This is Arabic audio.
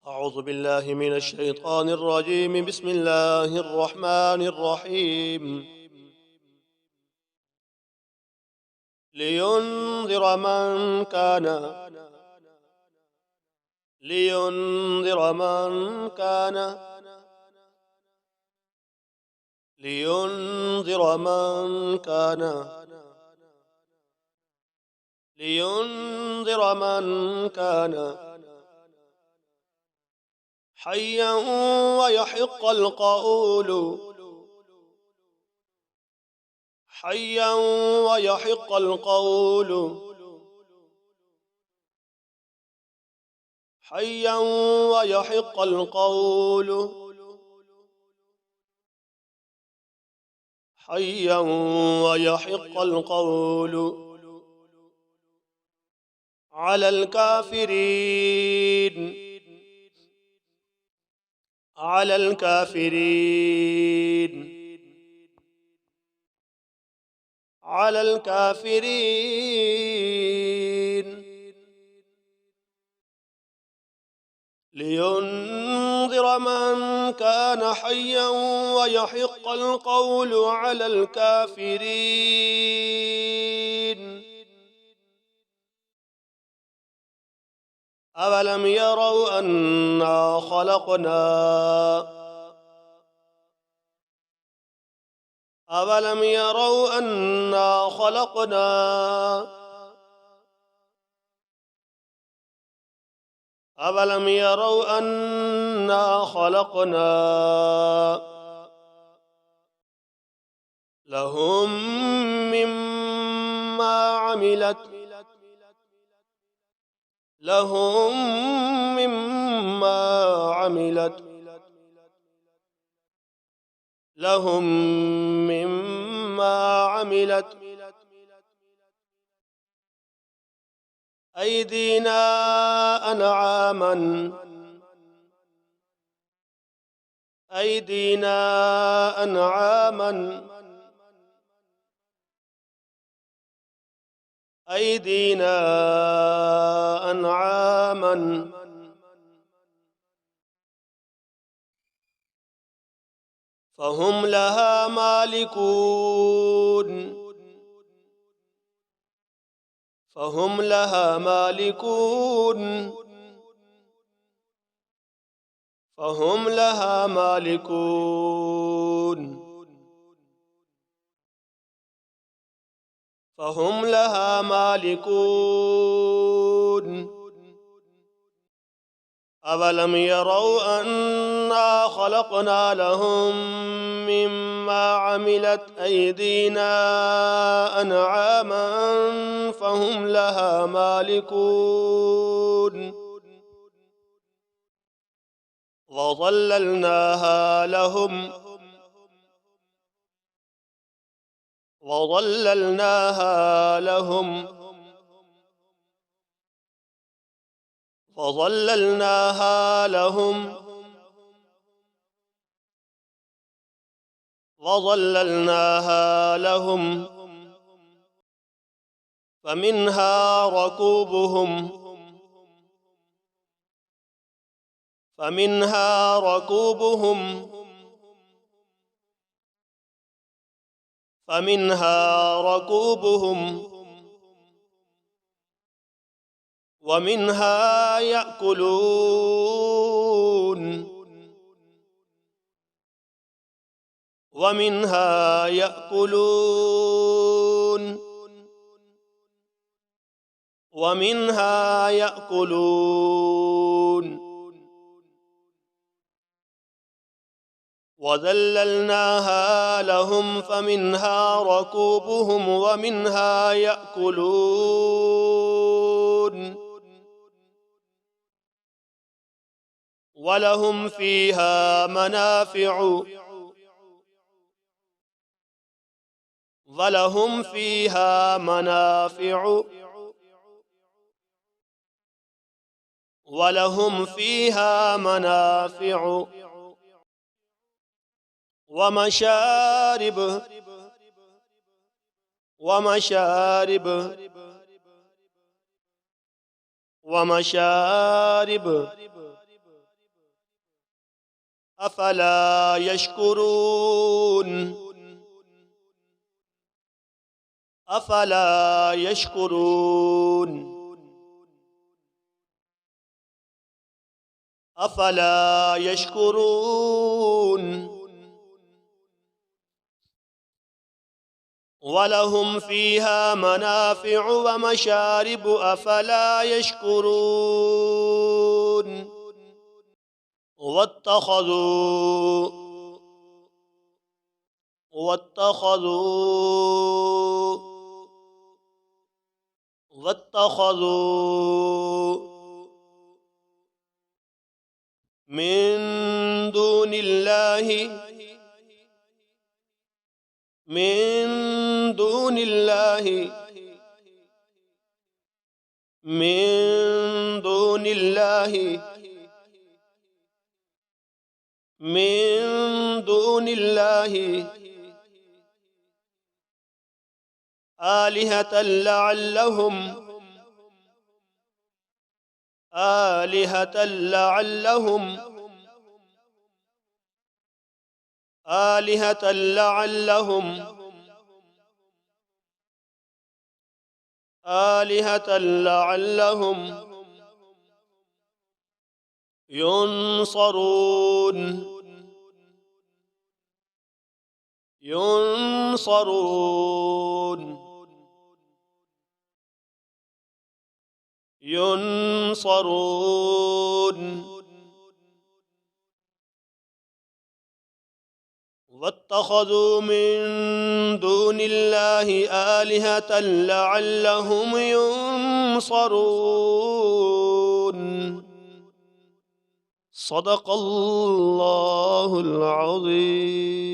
أعوذ بالله من الشيطان الرجيم. بسم الله الرحمن الرحيم. لينذر من كان لينذر من كان لينذر من كان لينذر من كان حيا ويحق القول حيا ويحق القول حيا ويحق القول حيا ويحق القول على الكافرين على الكافرين على الكافرين لينذر من كان حيا ويحق القول على الكافرين. أولم يروا أنا أولم يروا أنا أولم يروا أنا خلقنا لهم مما عملت لهم مما عملت لهم مما عملت أيدينا أنعاما أيدينا أنعاما أيدينا أنعاما فهم لها مالكون فهم لها مالكون فهم لها مالكون فهم لها مالكون أولم يروا أنا خلقنا لهم مما عملت أيدينا أنعاما فهم لها مالكون وظللناها لهم وظللناها لهم وظللناها لهم وظللناها لهم فمنها ركوبهم فمنها ركوبهم فمنها ركوبهم ومنها يأكلون ومنها يأكلون ومنها يأكلون وذللناها لهم فمنها ركوبهم ومنها يأكلون ولهم فيها منافع ولهم فيها منافع ولهم فيها منافع ومشارب ومشارب ومشارب أفلا يشكرون أفلا يشكرون أفلا يشكرون ولهم فيها منافع ومشارب أفلا يشكرون واتخذوا من دون الله من دون الله من دون الله من دون الله آلهة لعلهم آلهة لعلهم آلهة لعلهم آلهة لعلهم ينصرون ينصرون ينصرون واتخذوا من دون الله آلهة لعلهم ينصرون صدق الله العظيم.